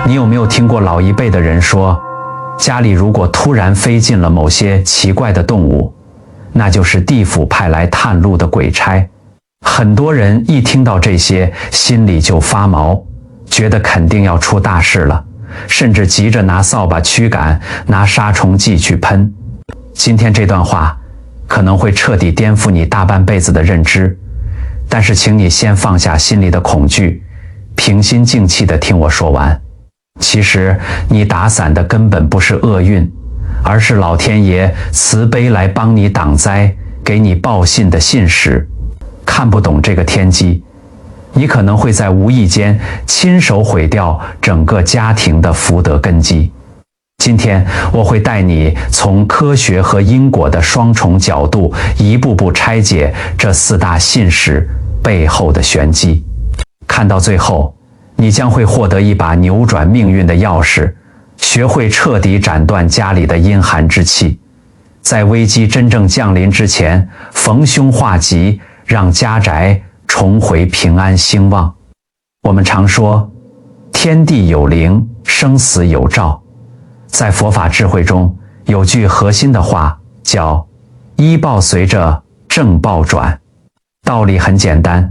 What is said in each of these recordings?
你有没有听过老一辈的人说，家里如果突然飞进了某些奇怪的动物，那就是地府派来探路的鬼差。很多人一听到这些，心里就发毛，觉得肯定要出大事了，甚至急着拿扫把驱赶，拿杀虫剂去喷。今天这段话可能会彻底颠覆你大半辈子的认知，但是请你先放下心里的恐惧，平心静气地听我说完。其实你打伞的根本不是厄运，而是老天爷慈悲来帮你挡灾，给你报信的信使。看不懂这个天机，你可能会在无意间亲手毁掉整个家庭的福德根基。今天我会带你从科学和因果的双重角度，一步步拆解这4大信使背后的玄机。看到最后，你将会获得一把扭转命运的钥匙，学会彻底斩断家里的阴寒之气，在危机真正降临之前，逢凶化吉，让家宅重回平安兴旺。我们常说，天地有灵，生死有兆。在佛法智慧中，有句核心的话叫依报随着正报转。道理很简单，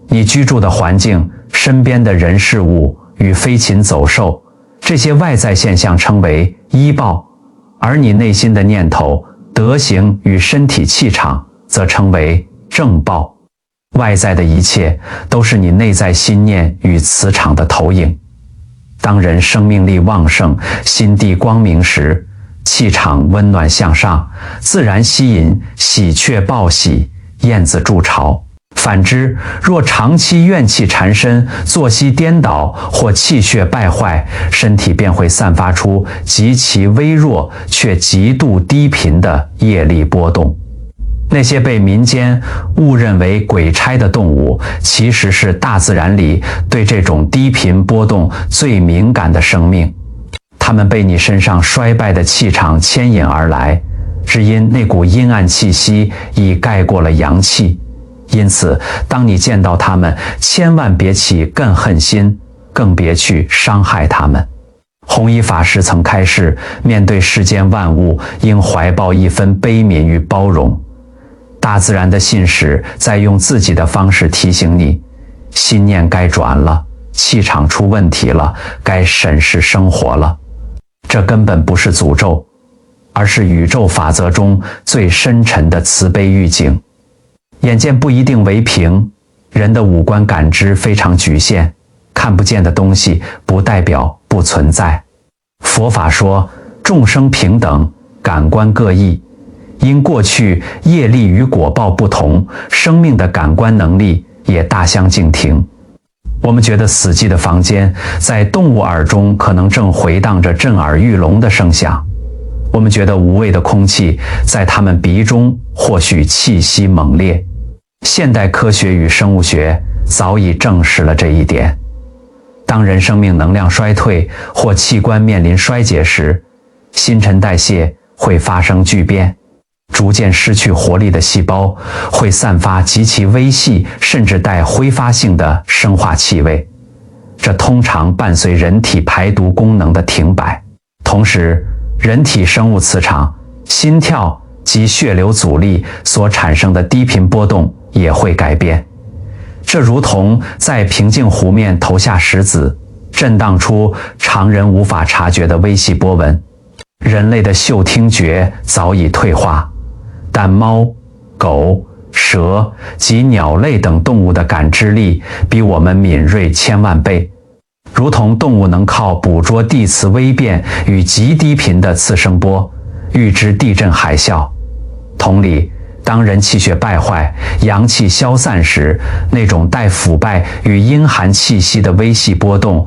你居住的环境、身边的人事物与飞禽走兽，这些外在现象称为依报，而你内心的念头、德行与身体气场则称为正报。外在的一切都是你内在心念与磁场的投影。当人生命力旺盛，心地光明时，气场温暖向上，自然吸引喜鹊报喜，燕子筑巢。反之，若长期怨气缠身，作息颠倒或气血败坏，身体便会散发出极其微弱却极度低频的业力波动。那些被民间误认为鬼差的动物，其实是大自然里对这种低频波动最敏感的生命。它们被你身上衰败的气场牵引而来，只因那股阴暗气息已盖过了阳气。因此，当你见到它们，千万别起更恨心，更别去伤害它们。弘一法师曾开示，面对世间万物，应怀抱一分悲悯与包容。大自然的信使在用自己的方式提醒你，心念该转了，气场出问题了，该审视生活了。这根本不是诅咒，而是宇宙法则中最深沉的慈悲预警。眼见不一定为凭，人的五官感知非常局限，看不见的东西不代表不存在。佛法说，众生平等，感官各异。因过去业力与果报不同，生命的感官能力也大相径庭。我们觉得死寂的房间，在动物耳中可能正回荡着震耳欲聋的声响。我们觉得无味的空气，在它们鼻中或许气息猛烈。现代科学与生物学早已证实了这一点。当人生命能量衰退或器官面临衰竭时，新陈代谢会发生巨变，逐渐失去活力的细胞会散发极其微细甚至带挥发性的生化气味，这通常伴随人体排毒功能的停摆。同时，人体生物磁场、心跳及血流阻力所产生的低频波动也会改变。这如同在平静湖面投下石子，震荡出常人无法察觉的微细波纹。人类的嗅听觉早已退化，但猫、狗、蛇及鸟类等动物的感知力比我们敏锐千万倍，如同动物能靠捕捉地磁微变与极低频的次声波预知地震海啸。同理，当人气血败坏、阳气消散时，那种带腐败与阴寒气息的微细波动，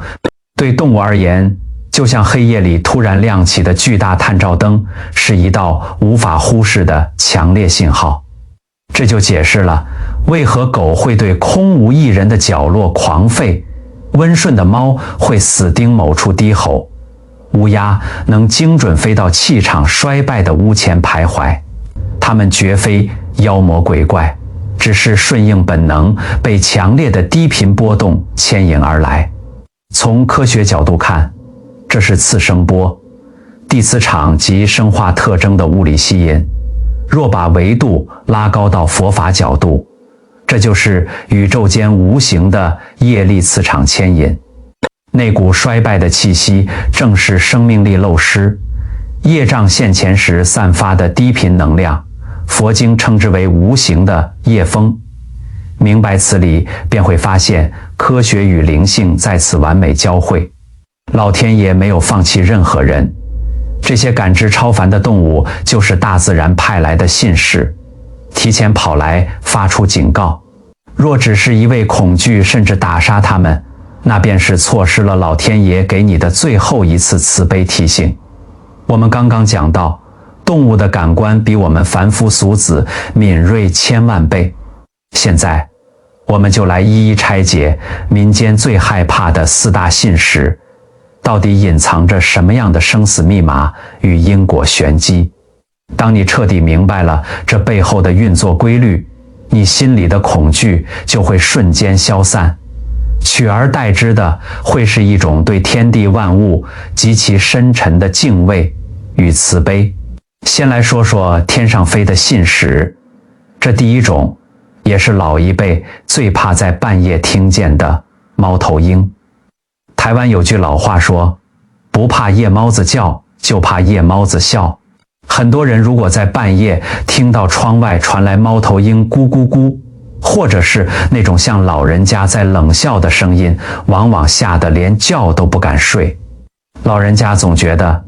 对动物而言，就像黑夜里突然亮起的巨大探照灯，是一道无法忽视的强烈信号。这就解释了为何狗会对空无一人的角落狂吠，温顺的猫会死盯某处低吼，乌鸦能精准飞到气场衰败的屋前徘徊。它们绝非妖魔鬼怪，只是顺应本能，被强烈的低频波动牵引而来。从科学角度看，这是次声波，地磁场及生化特征的物理吸引。若把维度拉高到佛法角度，这就是宇宙间无形的业力磁场牵引。那股衰败的气息，正是生命力漏失、业障现前时散发的低频能量。佛经称之为无形的业风。明白此理，便会发现科学与灵性在此完美交汇。老天爷没有放弃任何人。这些感知超凡的动物，就是大自然派来的信使，提前跑来发出警告。若只是一味恐惧，甚至打杀他们，那便是错失了老天爷给你的最后一次慈悲提醒。我们刚刚讲到，动物的感官比我们凡夫俗子敏锐千万倍。现在，我们就来一一拆解民间最害怕的4大信使，到底隐藏着什么样的生死密码与因果玄机。当你彻底明白了这背后的运作规律，你心里的恐惧就会瞬间消散，取而代之的会是一种对天地万物极其深沉的敬畏与慈悲。先来说说天上飞的信使，这第一种，也是老一辈最怕在半夜听见的猫头鹰。台湾有句老话说，不怕夜猫子叫，就怕夜猫子笑。很多人如果在半夜听到窗外传来猫头鹰咕咕咕，或者是那种像老人家在冷笑的声音，往往吓得连觉都不敢睡。老人家总觉得，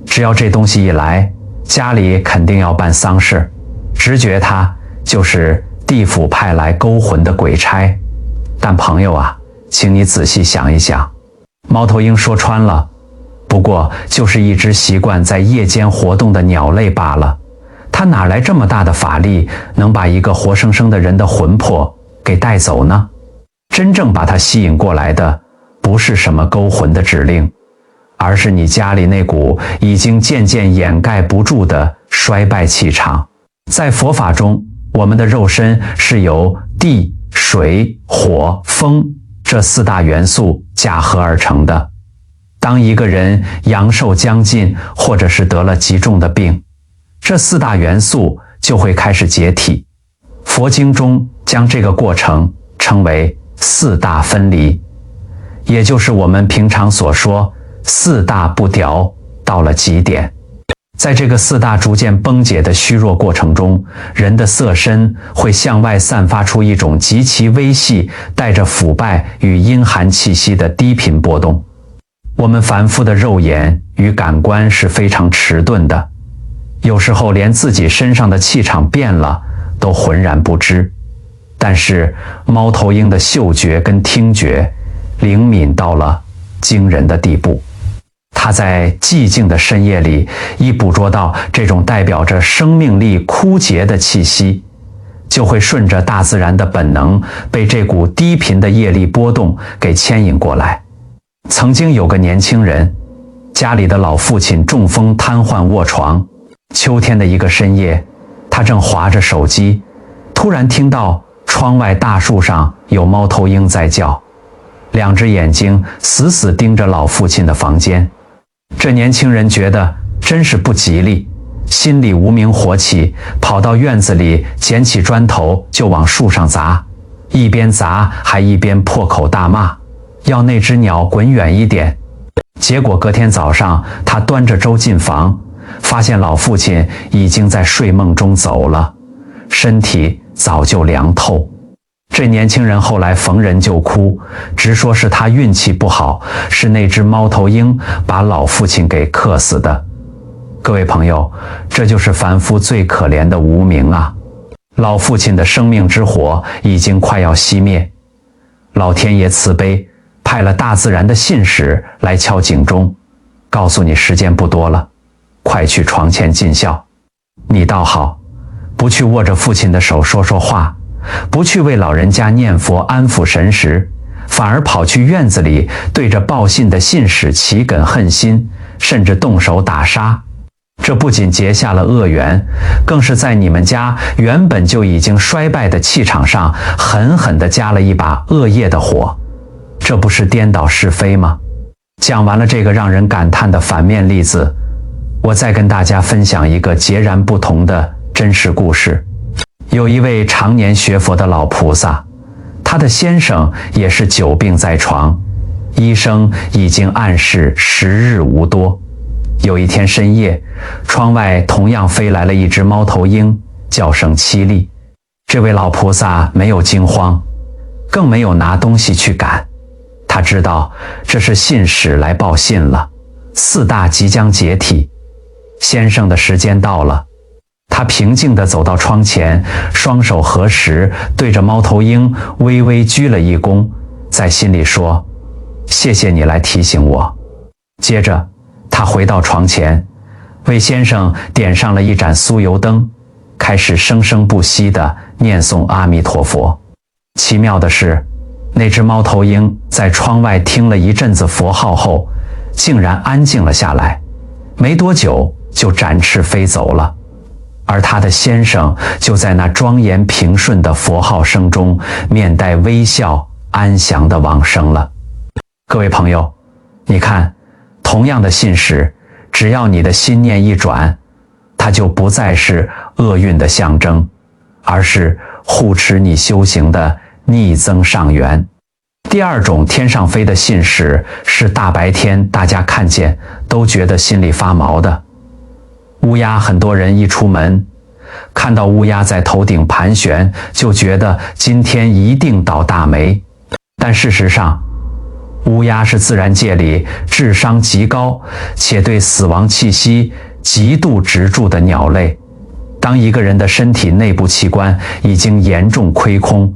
只要这东西一来，家里肯定要办丧事，直觉它就是地府派来勾魂的鬼差。但朋友啊，请你仔细想一想，猫头鹰说穿了，不过就是一只习惯在夜间活动的鸟类罢了。它哪来这么大的法力，能把一个活生生的人的魂魄给带走呢？真正把它吸引过来的，不是什么勾魂的指令，而是你家里那股已经渐渐掩盖不住的衰败气场。在佛法中，我们的肉身是由地、水、火、风这4大元素假合而成的。当一个人阳寿将尽，或者是得了极重的病，这4大元素就会开始解体。佛经中将这个过程称为4大分离，也就是我们平常所说4大不调到了极点。在这个4大逐渐崩解的虚弱过程中，人的色身会向外散发出一种极其微细、带着腐败与阴寒气息的低频波动。我们凡夫的肉眼与感官是非常迟钝的，有时候连自己身上的气场变了都浑然不知。但是猫头鹰的嗅觉跟听觉灵敏到了惊人的地步，它在寂静的深夜里一捕捉到这种代表着生命力枯竭的气息，就会顺着大自然的本能被这股低频的业力波动给牵引过来。曾经有个年轻人，家里的老父亲中风瘫痪卧床，秋天的一个深夜，他正划着手机，突然听到窗外大树上有猫头鹰在叫，2只眼睛死死盯着老父亲的房间。这年轻人觉得真是不吉利，心里无名火起，跑到院子里捡起砖头就往树上砸，一边砸还一边破口大骂，要那只鸟滚远一点。结果隔天早上，他端着粥进房，发现老父亲已经在睡梦中走了，身体早就凉透。这年轻人后来逢人就哭，直说是他运气不好，是那只猫头鹰把老父亲给克死的。各位朋友，这就是凡夫最可怜的无明啊！老父亲的生命之火已经快要熄灭，老天爷慈悲，派了大自然的信使来敲警钟，告诉你时间不多了，快去床前尽孝。你倒好，不去握着父亲的手说说话，不去为老人家念佛安抚神识，反而跑去院子里对着报信的信使起梗恨心，甚至动手打杀。这不仅结下了恶缘，更是在你们家原本就已经衰败的气场上狠狠地加了一把恶业的火。这不是颠倒是非吗？讲完了这个让人感叹的反面例子，我再跟大家分享一个截然不同的真实故事。有一位常年学佛的老菩萨，他的先生也是久病在床，医生已经暗示时日无多。有一天深夜，窗外同样飞来了一只猫头鹰，叫声凄厉。这位老菩萨没有惊慌，更没有拿东西去赶。他知道这是信使来报信了，四大即将解体，先生的时间到了。他平静地走到窗前，双手合十，对着猫头鹰微微鞠了一躬，在心里说：谢谢你来提醒我。接着他回到床前，为先生点上了一盏酥油灯，开始生生不息地念诵阿弥陀佛。奇妙的是，那只猫头鹰在窗外听了一阵子佛号后，竟然安静了下来，没多久就展翅飞走了。而他的先生就在那庄严平顺的佛号声中，面带微笑，安详地往生了。各位朋友，你看，同样的信使，只要你的心念一转，它就不再是厄运的象征，而是护持你修行的逆增上缘。第二种天上飞的信使是大白天大家看见都觉得心里发毛的乌鸦。很多人一出门看到乌鸦在头顶盘旋，就觉得今天一定倒大霉。但事实上，乌鸦是自然界里智商极高且对死亡气息极度执着的鸟类。当一个人的身体内部器官已经严重亏空，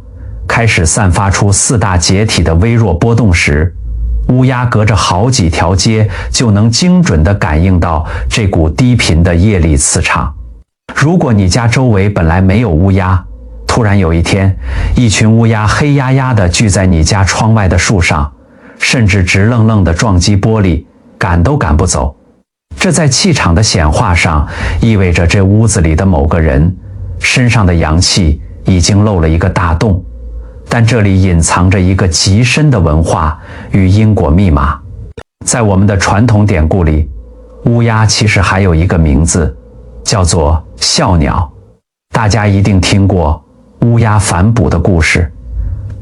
开始散发出四大解体的微弱波动时，乌鸦隔着好几条街就能精准地感应到这股低频的业力磁场。如果你家周围本来没有乌鸦，突然有一天，一群乌鸦黑压压地聚在你家窗外的树上，甚至直愣愣地撞击玻璃，赶都赶不走。这在气场的显化上意味着这屋子里的某个人身上的阳气已经漏了一个大洞，但这里隐藏着一个极深的文化与因果密码。在我们的传统典故里，乌鸦其实还有一个名字，叫做笑鸟。大家一定听过乌鸦反哺的故事。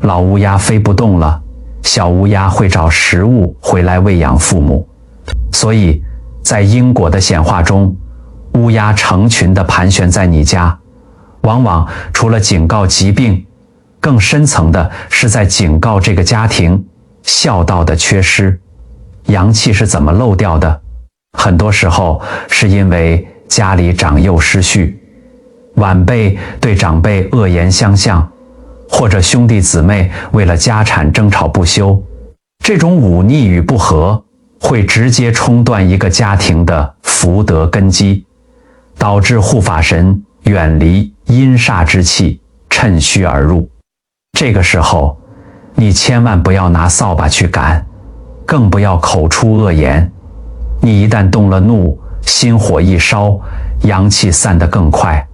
老乌鸦飞不动了，小乌鸦会找食物回来喂养父母。所以在因果的显化中，乌鸦成群地盘旋在你家，往往除了警告疾病，更深层的是在警告这个家庭孝道的缺失。阳气是怎么漏掉的？很多时候是因为家里长幼失序，晚辈对长辈恶言相向，或者兄弟姊妹为了家产争吵不休。这种忤逆与不和会直接冲断一个家庭的福德根基，导致护法神远离阴煞之气，趁虚而入。这个时候，你千万不要拿扫把去赶，更不要口出恶言。你一旦动了怒，心火一烧，阳气散得更快。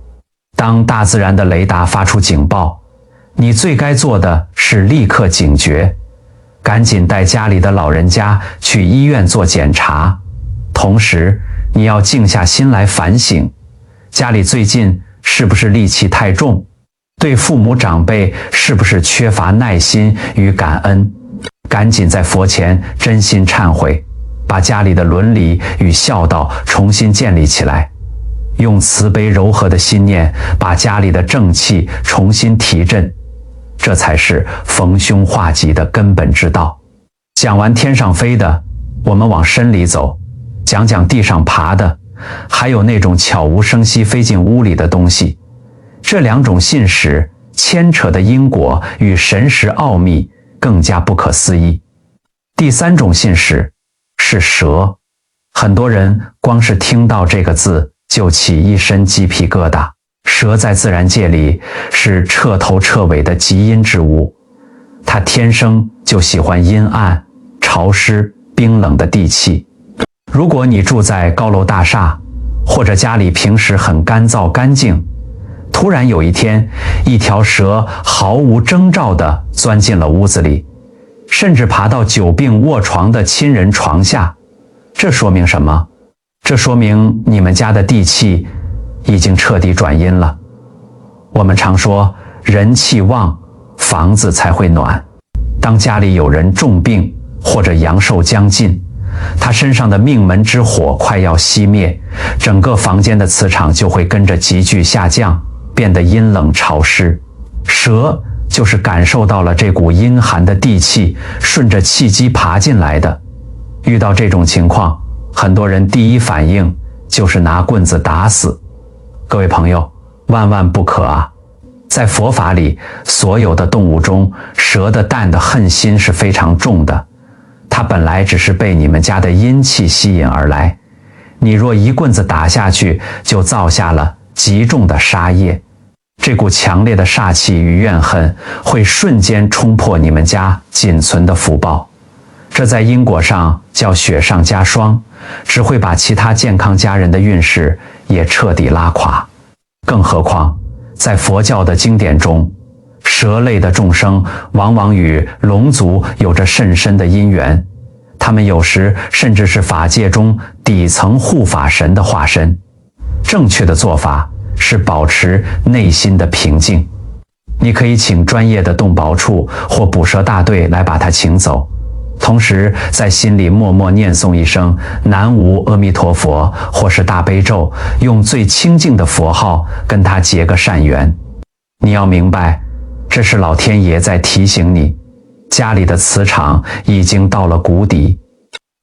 当大自然的雷达发出警报，你最该做的是立刻警觉，赶紧带家里的老人家去医院做检查。同时，你要静下心来反省，家里最近是不是戾气太重？对父母长辈是不是缺乏耐心与感恩？赶紧在佛前真心忏悔，把家里的伦理与孝道重新建立起来，用慈悲柔和的心念把家里的正气重新提振，这才是逢凶化吉的根本之道。讲完天上飞的，我们往深里走，讲讲地上爬的，还有那种悄无声息飞进屋里的东西。这两种信使牵扯的因果与神识奥秘更加不可思议。第三种信使是蛇。很多人光是听到这个字就起一身鸡皮疙瘩。蛇在自然界里是彻头彻尾的极阴之物，它天生就喜欢阴暗、潮湿、冰冷的地气。如果你住在高楼大厦，或者家里平时很干燥干净，突然有一天，一条蛇毫无征兆地钻进了屋子里，甚至爬到久病卧床的亲人床下。这说明什么？这说明你们家的地气已经彻底转阴了。我们常说人气旺，房子才会暖。当家里有人重病或者阳寿将近，他身上的命门之火快要熄灭，整个房间的磁场就会跟着急剧下降，变得阴冷潮湿。蛇就是感受到了这股阴寒的地气，顺着气机爬进来的。遇到这种情况，很多人第一反应就是拿棍子打死。各位朋友，万万不可啊！在佛法里，所有的动物中，蛇的蛋的恨心是非常重的。它本来只是被你们家的阴气吸引而来，你若一棍子打下去，就造下了极重的杀业。这股强烈的煞气与怨恨会瞬间冲破你们家仅存的福报，这在因果上叫雪上加霜，只会把其他健康家人的运势也彻底拉垮。更何况在佛教的经典中，蛇类的众生往往与龙族有着甚深的因缘，他们有时甚至是法界中底层护法神的化身。正确的做法是保持内心的平静。你可以请专业的动保处或捕蛇大队来把它请走，同时在心里默默念诵一声南无阿弥陀佛或是大悲咒，用最清净的佛号跟他结个善缘。你要明白，这是老天爷在提醒你，家里的磁场已经到了谷底。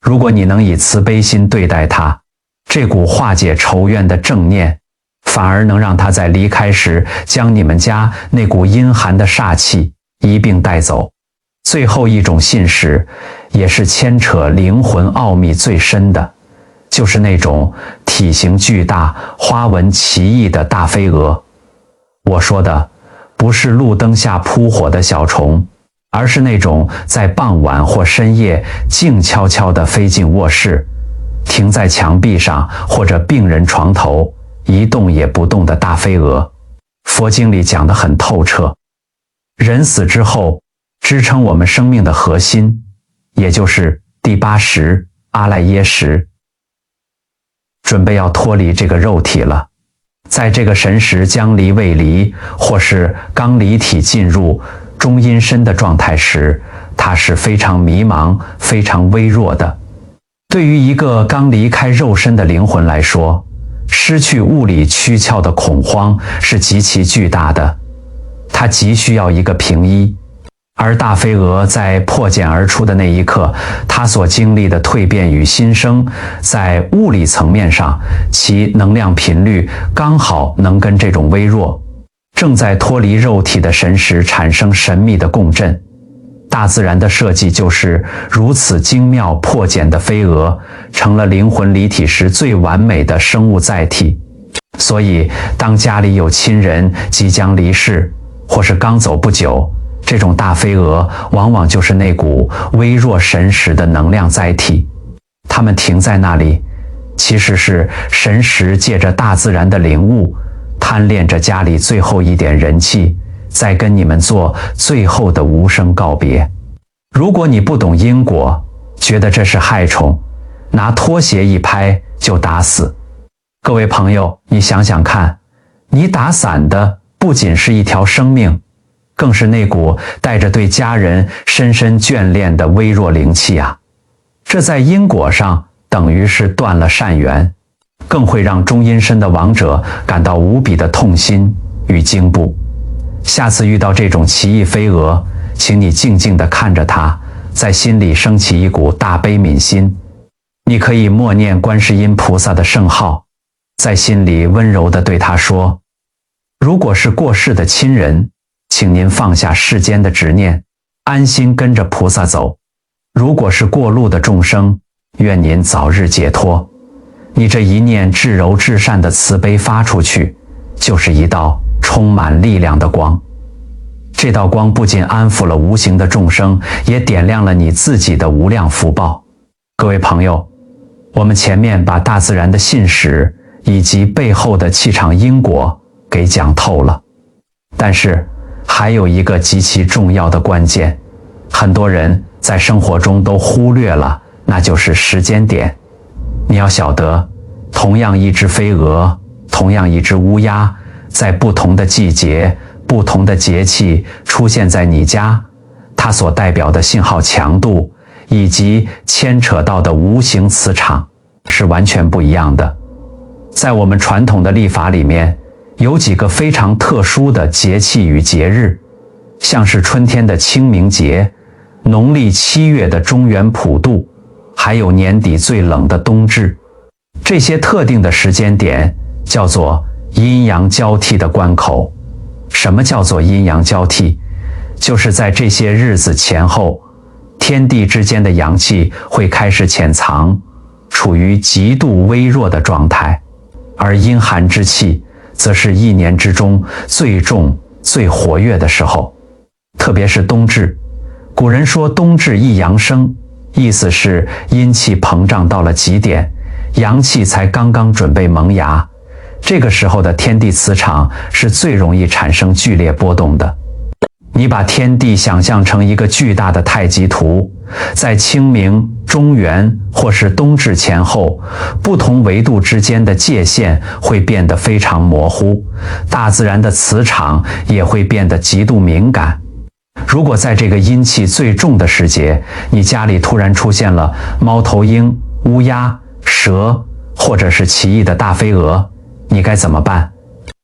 如果你能以慈悲心对待他，这股化解仇怨的正念反而能让他在离开时将你们家那股阴寒的煞气一并带走。最后一种信使，也是牵扯灵魂奥秘最深的，就是那种体型巨大、花纹奇异的大飞蛾。我说的不是路灯下扑火的小虫，而是那种在傍晚或深夜静悄悄地飞进卧室，停在墙壁上或者病人床头，一动也不动的大飞蛾。佛经里讲得很透彻，人死之后，支撑我们生命的核心，也就是第八识阿赖耶识，准备要脱离这个肉体了。在这个神识将离未离，或是刚离体进入中阴身的状态时，它是非常迷茫、非常微弱的。对于一个刚离开肉身的灵魂来说，失去物理躯壳的恐慌是极其巨大的，它急需要一个平依。而大飞蛾在破茧而出的那一刻，它所经历的蜕变与新生，在物理层面上，其能量频率刚好能跟这种微弱、正在脱离肉体的神识产生神秘的共振。大自然的设计就是如此精妙，破茧的飞蛾成了灵魂离体时最完美的生物载体。所以，当家里有亲人即将离世，或是刚走不久，这种大飞蛾往往就是那股微弱神识的能量载体。它们停在那里，其实是神识借着大自然的领悟，贪恋着家里最后一点人气，在跟你们做最后的无声告别。如果你不懂因果，觉得这是害虫，拿拖鞋一拍就打死。各位朋友，你想想看，你打散的不仅是一条生命，更是那股带着对家人深深眷恋的微弱灵气啊！这在因果上等于是断了善缘，更会让中阴身的亡者感到无比的痛心与惊怖。下次遇到这种奇异飞蛾，请你静静地看着它，在心里升起一股大悲悯心。你可以默念观世音菩萨的圣号，在心里温柔地对他说：如果是过世的亲人，请您放下世间的执念，安心跟着菩萨走。如果是过路的众生，愿您早日解脱。你这一念至柔至善的慈悲发出去，就是一道充满力量的光。这道光不仅安抚了无形的众生，也点亮了你自己的无量福报。各位朋友，我们前面把大自然的信使以及背后的气场因果给讲透了，但是还有一个极其重要的关键，很多人在生活中都忽略了，那就是时间点。你要晓得，同样一只飞蛾，同样一只乌鸦，在不同的季节、不同的节气出现在你家，它所代表的信号强度以及牵扯到的无形磁场是完全不一样的。在我们传统的历法里面，有几个非常特殊的节气与节日，像是春天的清明节，农历7月的中元普渡，还有年底最冷的冬至。这些特定的时间点叫做阴阳交替的关口。什么叫做阴阳交替？就是在这些日子前后，天地之间的阳气会开始潜藏，处于极度微弱的状态，而阴寒之气则是一年之中最重、最活跃的时候。特别是冬至，古人说冬至一阳生，意思是阴气膨胀到了极点，阳气才刚刚准备萌芽。这个时候的天地磁场是最容易产生剧烈波动的。你把天地想象成一个巨大的太极图，在清明、中元或是冬至前后，不同维度之间的界限会变得非常模糊，大自然的磁场也会变得极度敏感。如果在这个阴气最重的时节，你家里突然出现了猫头鹰、乌鸦、蛇，或者是奇异的大飞蛾，你该怎么办？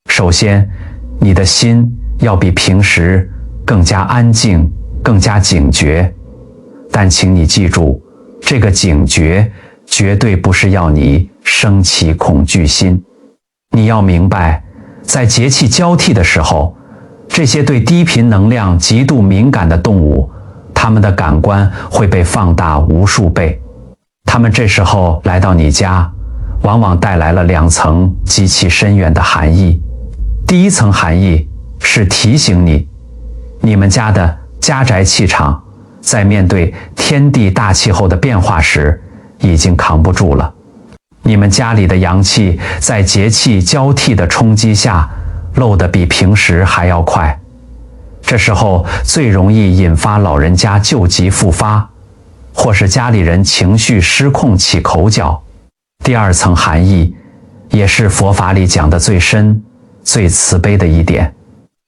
首先，你的心要比平时更加安静，更加警觉。但请你记住，这个警觉绝对不是要你升起恐惧心。你要明白，在节气交替的时候，这些对低频能量极度敏感的动物，它们的感官会被放大无数倍。它们这时候来到你家，往往带来了2层极其深远的含义。第一层含义是提醒你，你们家的家宅气场在面对天地大气候的变化时已经扛不住了。你们家里的阳气在节气交替的冲击下漏得比平时还要快，这时候最容易引发老人家旧疾复发，或是家里人情绪失控起口角。第2层含义也是佛法里讲的最深、最慈悲的一点。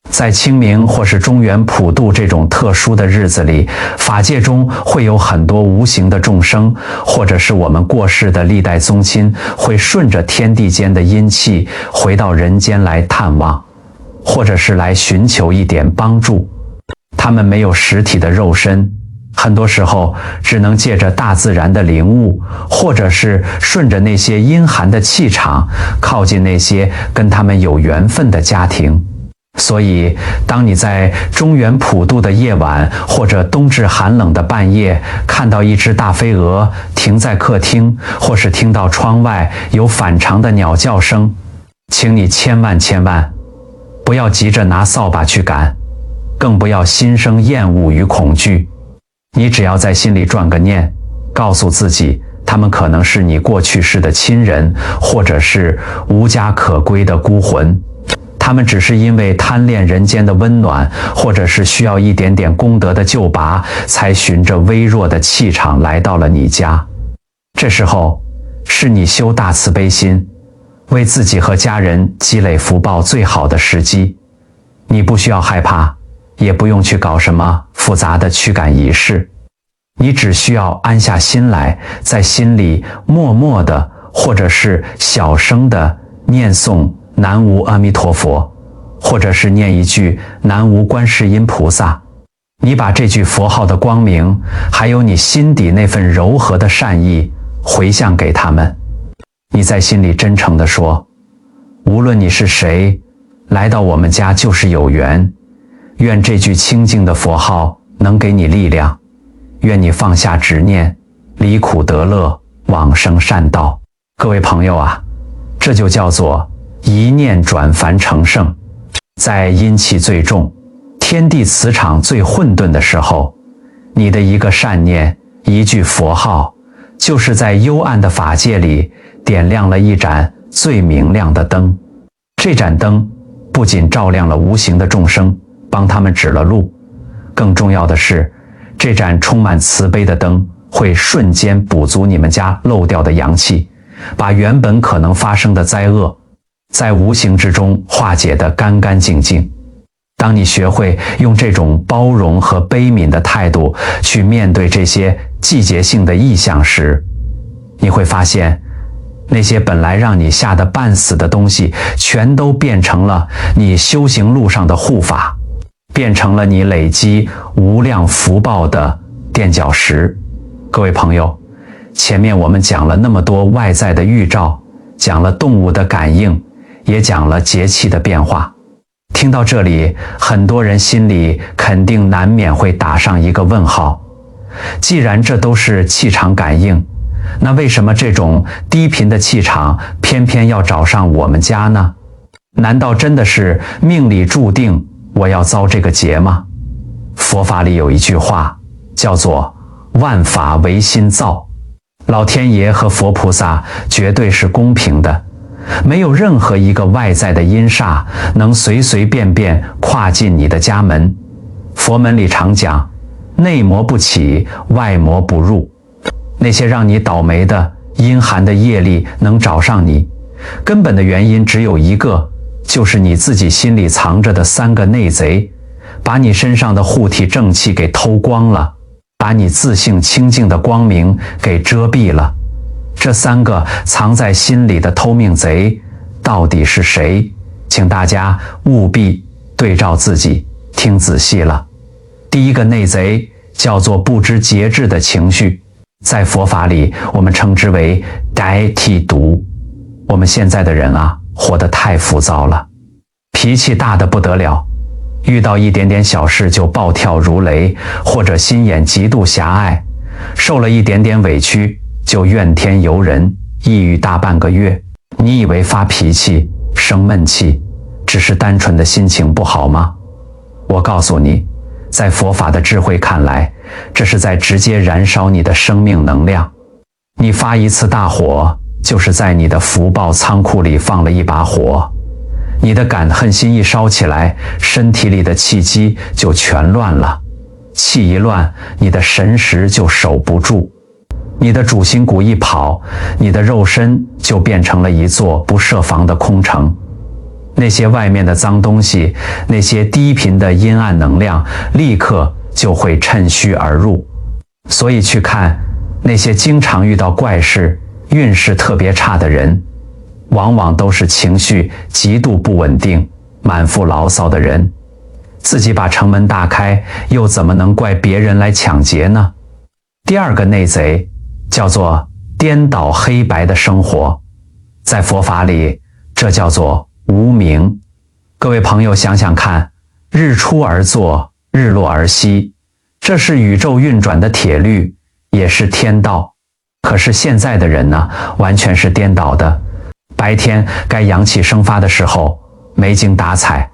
在清明或是中元普渡这种特殊的日子里，法界中会有很多无形的众生，或者是我们过世的历代宗亲，会顺着天地间的阴气回到人间来探望，或者是来寻求一点帮助。他们没有实体的肉身，很多时候只能借着大自然的灵物，或者是顺着那些阴寒的气场，靠近那些跟他们有缘分的家庭。所以，当你在中元普渡的夜晚，或者冬至寒冷的半夜，看到一只大飞蛾停在客厅，或是听到窗外有反常的鸟叫声，请你千万不要急着拿扫把去赶，更不要心生厌恶与恐惧。你只要在心里转个念，告诉自己，他们可能是你过去世的亲人，或者是无家可归的孤魂。他们只是因为贪恋人间的温暖，或者是需要一点点功德的救拔，才循着微弱的气场来到了你家。这时候是你修大慈悲心，为自己和家人积累福报最好的时机。你不需要害怕，也不用去搞什么复杂的驱赶仪式，你只需要安下心来，在心里默默的或者是小声的念诵南无阿弥陀佛，或者是念一句南无观世音菩萨。你把这句佛号的光明，还有你心底那份柔和的善意回向给他们。你在心里真诚地说，无论你是谁，来到我们家就是有缘，愿这句清净的佛号能给你力量，愿你放下执念，离苦得乐，往生善道。各位朋友啊，这就叫做一念转凡成圣。在阴气最重，天地磁场最混沌的时候，你的一个善念，一句佛号，就是在幽暗的法界里点亮了一盏最明亮的灯。这盏灯不仅照亮了无形的众生，帮他们指了路，更重要的是，这盏充满慈悲的灯会瞬间补足你们家漏掉的阳气，把原本可能发生的灾厄在无形之中化解得干干净净。当你学会用这种包容和悲悯的态度去面对这些季节性的异象时，你会发现，那些本来让你吓得半死的东西，全都变成了你修行路上的护法，变成了你累积无量福报的垫脚石。各位朋友，前面我们讲了那么多外在的预兆，讲了动物的感应，也讲了节气的变化。听到这里，很多人心里肯定难免会打上一个问号。既然这都是气场感应，那为什么这种低频的气场偏偏要找上我们家呢？难道真的是命里注定我要遭这个劫吗？佛法里有一句话叫做万法唯心造，老天爷和佛菩萨绝对是公平的，没有任何一个外在的阴煞能随随便便跨进你的家门。佛门里常讲，内魔不起，外魔不入。那些让你倒霉的阴寒的业力能找上你，根本的原因只有一个，就是你自己心里藏着的3个内贼，把你身上的护体正气给偷光了，把你自性清净的光明给遮蔽了。这3个藏在心里的偷命贼到底是谁？请大家务必对照自己，听仔细了。第一个内贼叫做不知节制的情绪，在佛法里我们称之为呆替毒。我们现在的人啊，活得太浮躁了，脾气大得不得了，遇到一点点小事就暴跳如雷，或者心眼极度狭隘，受了一点点委屈就怨天尤人，抑郁大半个月。你以为发脾气生闷气只是单纯的心情不好吗？我告诉你，在佛法的智慧看来，这是在直接燃烧你的生命能量。你发一次大火，就是在你的福报仓库里放了一把火。你的感恨心一烧起来，身体里的气机就全乱了。气一乱，你的神识就守不住。你的主心骨一跑，你的肉身就变成了一座不设防的空城。那些外面的脏东西，那些低频的阴暗能量，立刻就会趁虚而入。所以去看那些经常遇到怪事、运势特别差的人，往往都是情绪极度不稳定、满腹牢骚的人。自己把城门大开，又怎么能怪别人来抢劫呢？第二个内贼叫做颠倒黑白的生活，在佛法里，这叫做无明。各位朋友想想看，日出而作，日落而息，这是宇宙运转的铁律，也是天道。可是现在的人呢，完全是颠倒的。白天该阳气生发的时候，没精打采；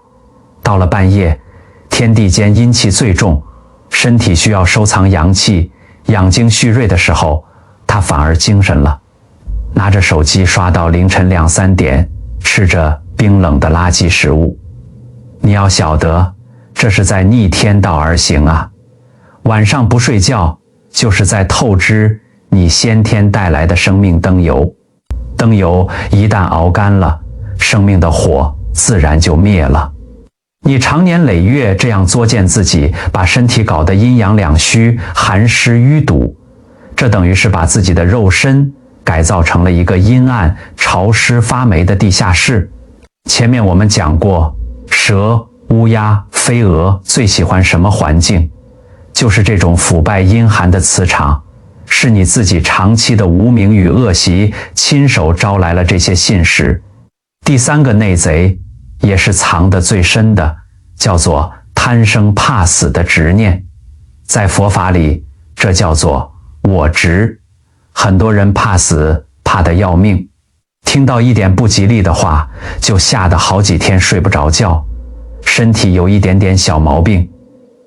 到了半夜，天地间阴气最重，身体需要收藏阳气、养精蓄锐的时候，他反而精神了，拿着手机刷到凌晨2、3点，吃着冰冷的垃圾食物。你要晓得，这是在逆天道而行啊！晚上不睡觉，就是在透支你先天带来的生命灯油。灯油一旦熬干了，生命的火自然就灭了。你常年累月这样作践自己，把身体搞得阴阳两虚、寒湿淤堵，这等于是把自己的肉身改造成了一个阴暗、潮湿、发霉的地下室。前面我们讲过，蛇、乌鸦、飞蛾最喜欢什么环境？就是这种腐败阴寒的磁场，是你自己长期的无明与恶习亲手招来了这些信使。第3个内贼，也是藏得最深的，叫做贪生怕死的执念。在佛法里，这叫做我执。很多人怕死，怕得要命，听到一点不吉利的话，就吓得好几天睡不着觉，身体有一点点小毛病，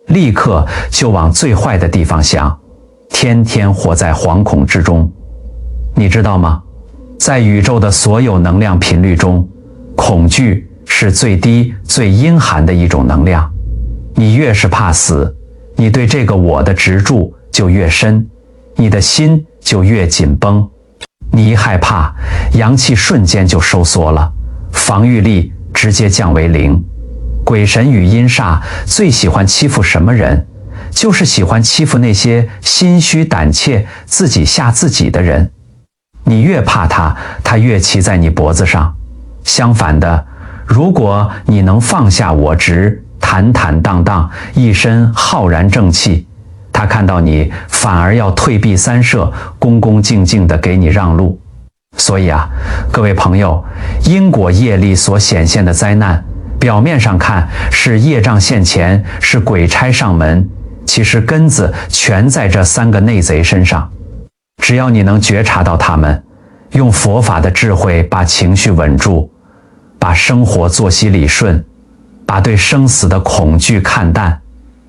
立刻就往最坏的地方想，天天活在惶恐之中。你知道吗？在宇宙的所有能量频率中，恐惧是最低、最阴寒的一种能量。你越是怕死，你对这个我的执着就越深，你的心就越紧绷。你一害怕，阳气瞬间就收缩了，防御力直接降为0。鬼神与阴煞最喜欢欺负什么人？就是喜欢欺负那些心虚胆怯、自己吓自己的人。你越怕他，他越骑在你脖子上。相反的，如果你能放下我执，坦坦荡荡，一身浩然正气，他看到你反而要退避三舍，恭恭敬敬地给你让路。所以啊，各位朋友，因果业力所显现的灾难，表面上看是业障现前，是鬼差上门，其实根子全在这3个内贼身上。只要你能觉察到他们，用佛法的智慧把情绪稳住，把生活作息理顺，把对生死的恐惧看淡，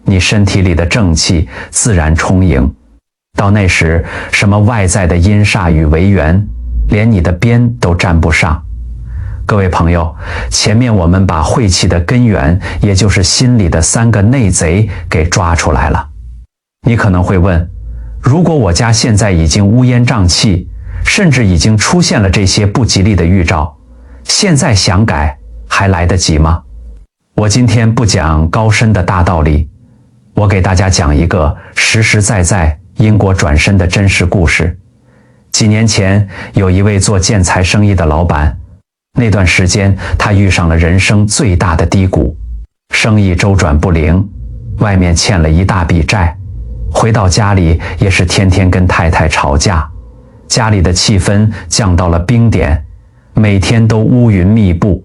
你身体里的正气自然充盈。到那时，什么外在的阴煞与违缘，连你的边都沾不上。各位朋友，前面我们把晦气的根源，也就是心里的3个内贼给抓出来了。你可能会问，如果我家现在已经乌烟瘴气，甚至已经出现了这些不吉利的预兆，现在想改还来得及吗？我今天不讲高深的大道理，我给大家讲一个实实在在因果转身的真实故事。几年前，有一位做建材生意的老板，那段时间他遇上了人生最大的低谷，生意周转不灵，外面欠了一大笔债，回到家里也是天天跟太太吵架，家里的气氛降到了冰点，每天都乌云密布。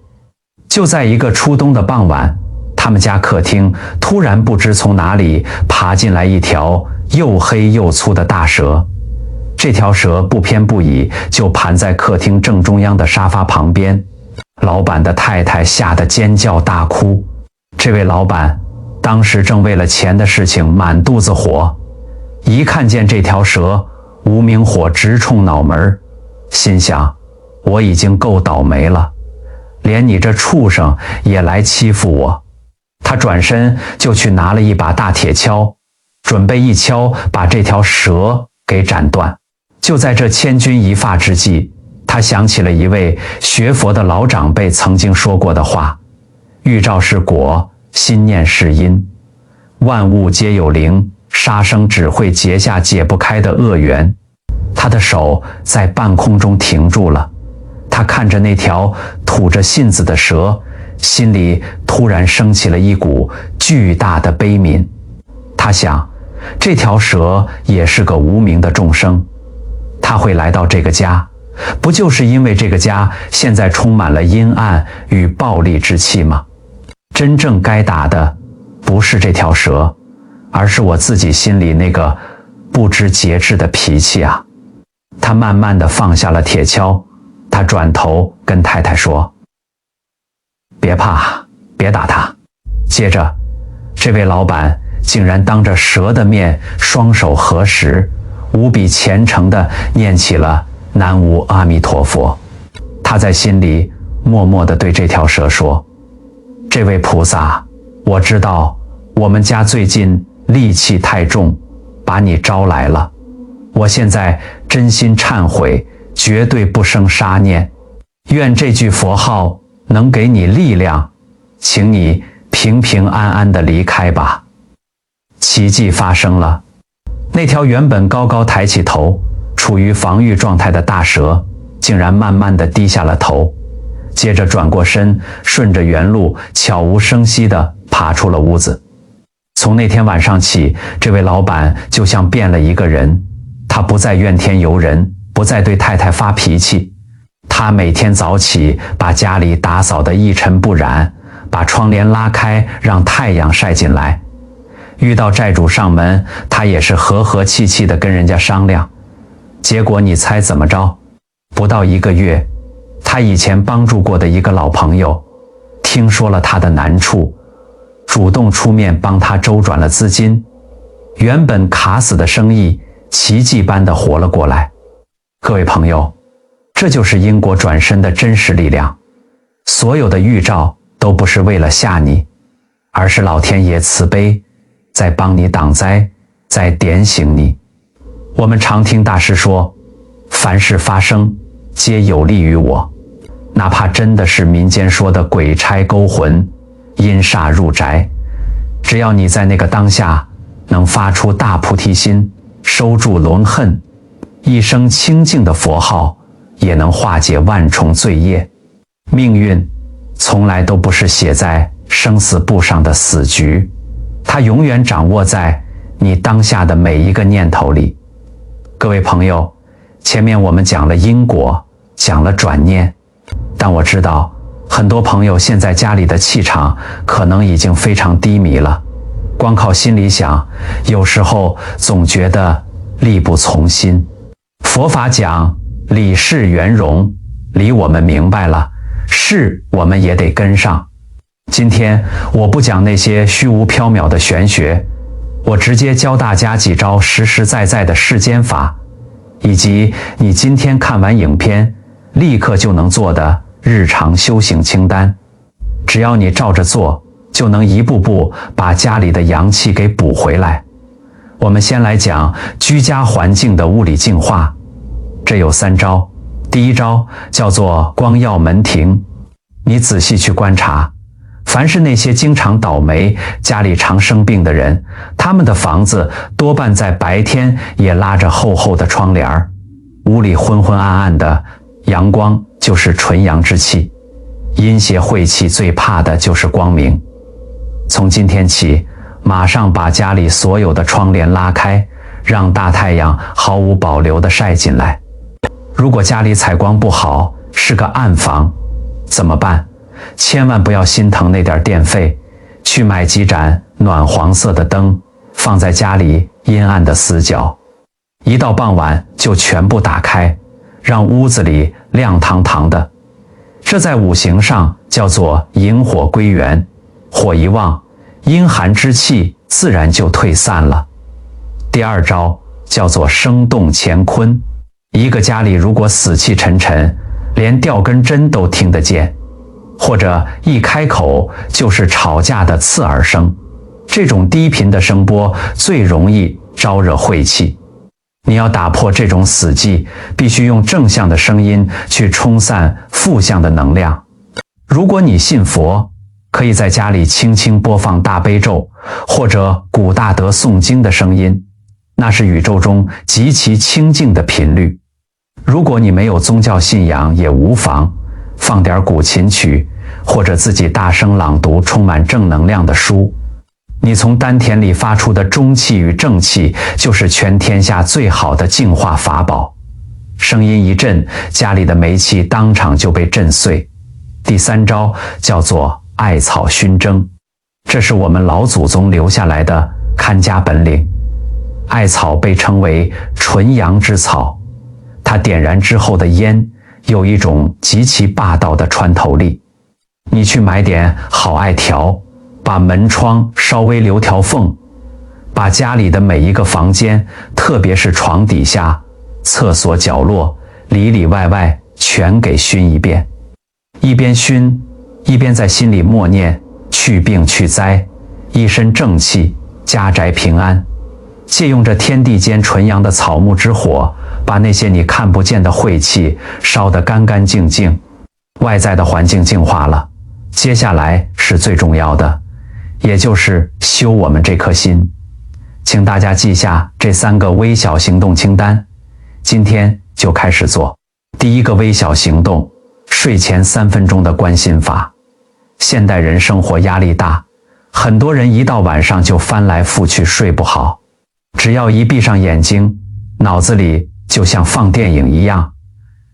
就在一个初冬的傍晚，他们家客厅突然不知从哪里爬进来一条又黑又粗的大蛇。这条蛇不偏不倚，就盘在客厅正中央的沙发旁边。老板的太太吓得尖叫大哭。这位老板当时正为了钱的事情满肚子火，一看见这条蛇，无名火直冲脑门，心想，我已经够倒霉了，连你这畜生也来欺负我。他转身就去拿了一把大铁锹，准备一锹把这条蛇给斩断。就在这千钧一发之际，他想起了一位学佛的老长辈曾经说过的话：预兆是果，心念是因，万物皆有灵，杀生只会结下解不开的恶缘。他的手在半空中停住了，他看着那条吐着信子的蛇，心里突然升起了一股巨大的悲悯。他想，这条蛇也是个无名的众生，他会来到这个家，不就是因为这个家现在充满了阴暗与暴戾之气吗？真正该打的不是这条蛇，而是我自己心里那个不知节制的脾气啊。他慢慢地放下了铁锹，他转头跟太太说：别怕，别打他。接着，这位老板竟然当着蛇的面，双手合十，无比虔诚地念起了南无阿弥陀佛。他在心里默默地对这条蛇说：这位菩萨，我知道我们家最近戾气太重，把你招来了，我现在真心忏悔，绝对不生杀念，愿这句佛号能给你力量，请你平平安安地离开吧。奇迹发生了，那条原本高高抬起头，处于防御状态的大蛇，竟然慢慢地低下了头，接着转过身，顺着原路悄无声息地爬出了屋子。从那天晚上起，这位老板就像变了一个人，他不再怨天尤人，不再对太太发脾气，他每天早起把家里打扫得一尘不染，把窗帘拉开，让太阳晒进来。遇到债主上门，他也是和和气气地跟人家商量。结果你猜怎么着？不到1个月，他以前帮助过的一个老朋友，听说了他的难处，主动出面帮他周转了资金，原本卡死的生意奇迹般地活了过来。各位朋友，这就是因果转身的真实力量。所有的预兆都不是为了吓你，而是老天爷慈悲，在帮你挡灾，在点醒你。我们常听大师说，凡事发生，皆有利于我。哪怕真的是民间说的鬼差勾魂、阴煞入宅，只要你在那个当下能发出大菩提心，收住轮恨，一声清净的佛号，也能化解万重罪业。命运从来都不是写在生死簿上的死局，它永远掌握在你当下的每一个念头里。各位朋友，前面我们讲了因果，讲了转念，但我知道很多朋友现在家里的气场可能已经非常低迷了，光靠心里想，有时候总觉得力不从心。佛法讲理事圆融，理我们明白了，事我们也得跟上。今天我不讲那些虚无缥缈的玄学，我直接教大家几招实实在在的世间法，以及你今天看完影片立刻就能做的日常修行清单。只要你照着做，就能一步步把家里的阳气给补回来。我们先来讲居家环境的物理净化，这有3招。第一招叫做光耀门庭。你仔细去观察，凡是那些经常倒霉、家里常生病的人，他们的房子多半在白天也拉着厚厚的窗帘，屋里昏昏暗暗的，阳光就是纯阳之气。阴邪晦气最怕的就是光明。从今天起，马上把家里所有的窗帘拉开，让大太阳毫无保留地晒进来。如果家里采光不好，是个暗房，怎么办？千万不要心疼那点电费，去买几盏暖黄色的灯，放在家里阴暗的死角，一到傍晚就全部打开，让屋子里亮堂堂的。这在五行上叫做引火归元，火一旺，阴寒之气自然就退散了。第二招叫做生动乾坤。一个家里如果死气沉沉，连掉根针都听得见，或者一开口就是吵架的刺耳声，这种低频的声波最容易招惹晦气。你要打破这种死寂，必须用正向的声音去冲散负向的能量。如果你信佛，可以在家里轻轻播放大悲咒或者古大德诵经的声音，那是宇宙中极其清净的频率。如果你没有宗教信仰也无妨，放点古琴曲，或者自己大声朗读充满正能量的书。你从丹田里发出的中气与正气，就是全天下最好的净化法宝。声音一震，家里的霉气当场就被震碎。第3招叫做艾草熏蒸，这是我们老祖宗留下来的看家本领。艾草被称为纯阳之草，它点燃之后的烟有一种极其霸道的穿透力。你去买点好艾条，把门窗稍微留条缝，把家里的每一个房间，特别是床底下、厕所角落，里里外外全给熏一遍。一边熏，一边在心里默念去病去灾，一身正气，家宅平安。借用着天地间纯阳的草木之火，把那些你看不见的晦气烧得干干净净。外在的环境净化了，接下来是最重要的，也就是修我们这颗心。请大家记下这3个微小行动清单，今天就开始做。第一个微小行动，睡前3分钟的观心法。现代人生活压力大，很多人一到晚上就翻来覆去睡不好。只要一闭上眼睛，脑子里就像放电影一样，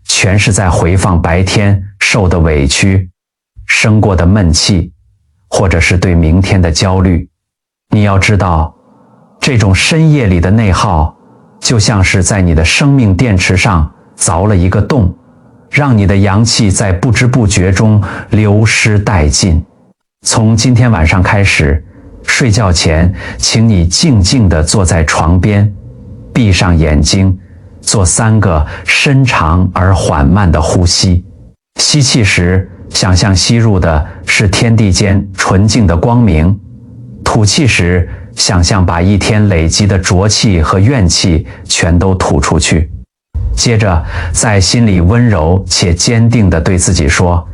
全是在回放白天受的委屈、生过的闷气，或者是对明天的焦虑。你要知道，这种深夜里的内耗，就像是在你的生命电池上凿了一个洞，让你的阳气在不知不觉中流失殆尽。从今天晚上开始，睡觉前，请你静静地坐在床边，闭上眼睛，做3个深长而缓慢的呼吸。吸气时，想象吸入的是天地间纯净的光明；吐气时，想象把一天累积的浊气和怨气全都吐出去。接着，在心里温柔且坚定地对自己说：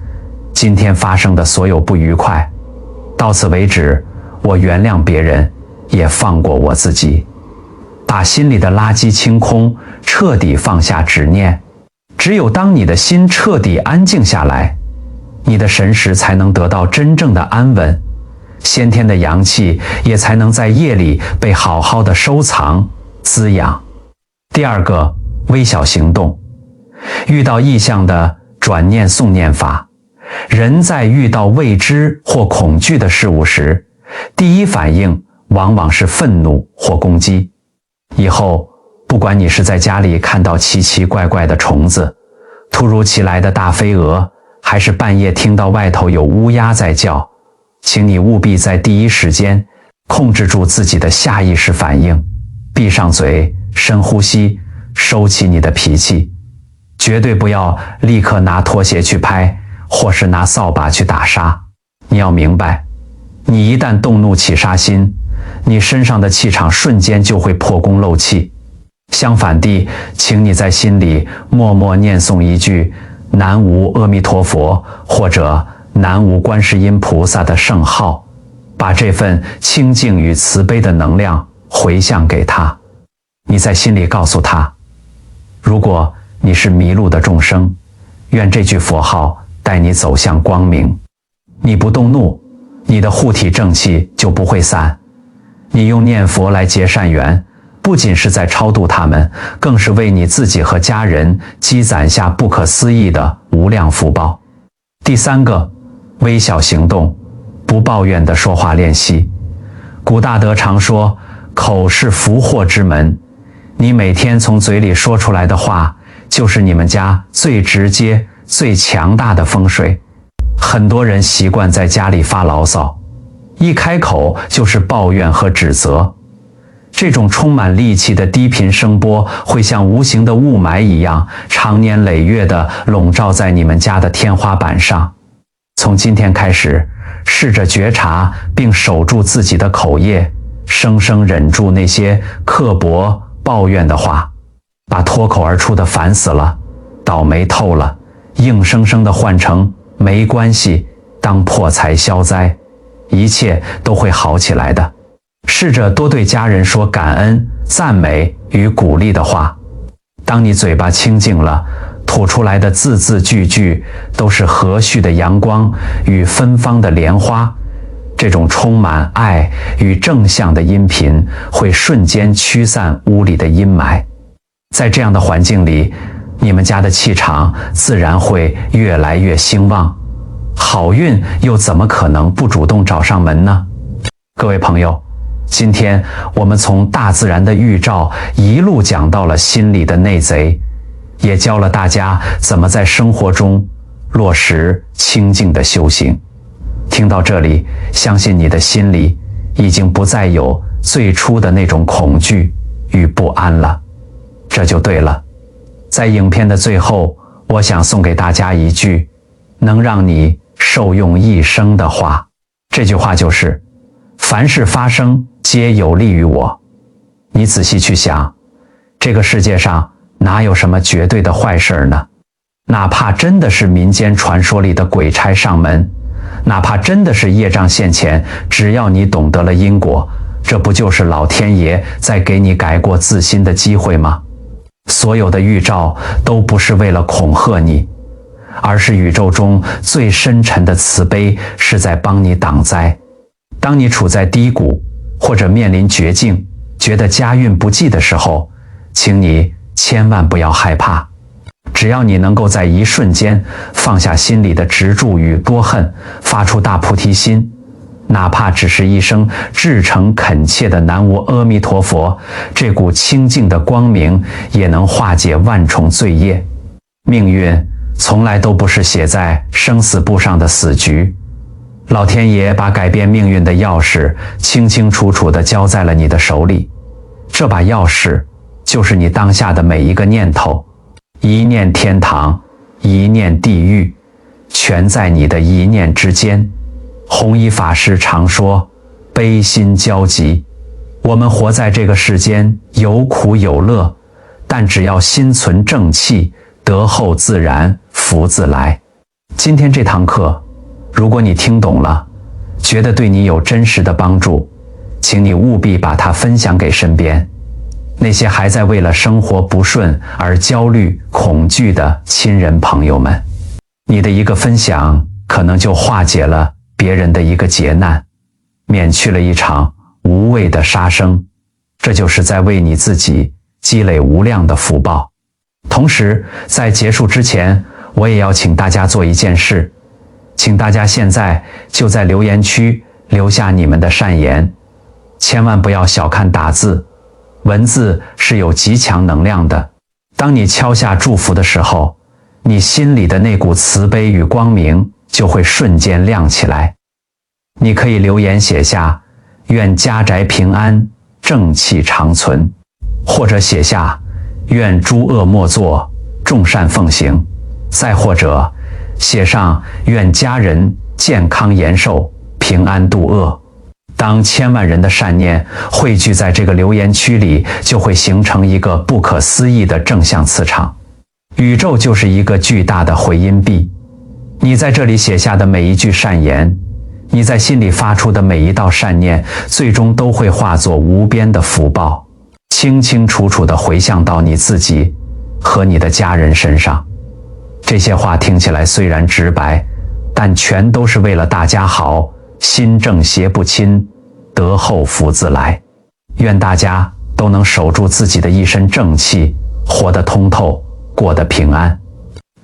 今天发生的所有不愉快，到此为止，我原谅别人，也放过我自己。把心里的垃圾清空，彻底放下执念。只有当你的心彻底安静下来，你的神识才能得到真正的安稳，先天的阳气也才能在夜里被好好的收藏滋养。第二个，微小行动。遇到异象的转念诵念法。人在遇到未知或恐惧的事物时，第一反应往往是愤怒或攻击。以后，不管你是在家里看到奇奇怪怪的虫子、突如其来的大飞蛾，还是半夜听到外头有乌鸦在叫，请你务必在第一时间控制住自己的下意识反应，闭上嘴，深呼吸，收起你的脾气，绝对不要立刻拿拖鞋去拍，或是拿扫把去打杀。你要明白，你一旦动怒起杀心，你身上的气场瞬间就会破功漏气。相反地，请你在心里默默念诵一句南无阿弥陀佛或者南无观世音菩萨的圣号，把这份清净与慈悲的能量回向给他。你在心里告诉他，如果你是迷路的众生，愿这句佛号带你走向光明。你不动怒，你的护体正气就不会散。你用念佛来结善缘，不仅是在超度他们，更是为你自己和家人积攒下不可思议的无量福报。第三个，微小行动，不抱怨的说话练习。古大德常说，口是福祸之门，你每天从嘴里说出来的话，就是你们家最直接、最强大的风水。很多人习惯在家里发牢骚，一开口就是抱怨和指责。这种充满戾气的低频声波会像无形的雾霾一样，长年累月地笼罩在你们家的天花板上。从今天开始，试着觉察并守住自己的口业，生生忍住那些刻薄抱怨的话，把脱口而出的烦死了、倒霉透了硬生生地换成没关系，当破财消灾，一切都会好起来的。试着多对家人说感恩、赞美与鼓励的话。当你嘴巴清净了，吐出来的字字句句都是和煦的阳光与芬芳的莲花。这种充满爱与正向的音频会瞬间驱散屋里的阴霾。在这样的环境里，你们家的气场自然会越来越兴旺，好运又怎么可能不主动找上门呢？各位朋友，今天我们从大自然的预兆一路讲到了心里的内贼，也教了大家怎么在生活中落实清净的修行。听到这里，相信你的心里已经不再有最初的那种恐惧与不安了。这就对了。在影片的最后，我想送给大家一句能让你受用一生的话。这句话就是：凡事发生皆有利于我。你仔细去想，这个世界上哪有什么绝对的坏事呢？哪怕真的是民间传说里的鬼差上门，哪怕真的是业障现前，只要你懂得了因果，这不就是老天爷在给你改过自新的机会吗？所有的预兆都不是为了恐吓你，而是宇宙中最深沉的慈悲是在帮你挡灾。当你处在低谷或者面临绝境，觉得家运不济的时候，请你千万不要害怕。只要你能够在一瞬间放下心里的执着与多恨，发出大菩提心，哪怕只是一声至诚恳切的南无阿弥陀佛，这股清净的光明也能化解万重罪业。命运从来都不是写在生死簿上的死局，老天爷把改变命运的钥匙清清楚楚地交在了你的手里。这把钥匙就是你当下的每一个念头，一念天堂，一念地狱，全在你的一念之间。弘一法师常说，悲心交集，我们活在这个世间，有苦有乐，但只要心存正气，德厚自然，福自来。今天这堂课，如果你听懂了，觉得对你有真实的帮助，请你务必把它分享给身边那些还在为了生活不顺而焦虑、恐惧的亲人朋友们。你的一个分享，可能就化解了别人的一个劫难，免去了一场无谓的杀生，这就是在为你自己积累无量的福报。同时，在结束之前，我也要请大家做一件事，请大家现在就在留言区留下你们的善言，千万不要小看打字，文字是有极强能量的。当你敲下祝福的时候，你心里的那股慈悲与光明就会瞬间亮起来。你可以留言写下愿家宅平安，正气长存，或者写下愿诸恶莫作，众善奉行，再或者写上愿家人健康延寿，平安度厄。当千万人的善念汇聚在这个留言区里，就会形成一个不可思议的正向磁场。宇宙就是一个巨大的回音壁，你在这里写下的每一句善言，你在心里发出的每一道善念，最终都会化作无边的福报，清清楚楚地回向到你自己和你的家人身上。这些话听起来虽然直白，但全都是为了大家好，心正邪不侵，德厚福自来。愿大家都能守住自己的一身正气，活得通透，过得平安。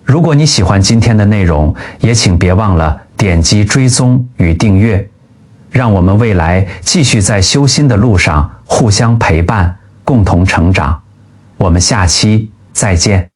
如果你喜欢今天的内容，也请别忘了点击追踪与订阅，让我们未来继续在修心的路上互相陪伴，共同成长。我们下期再见。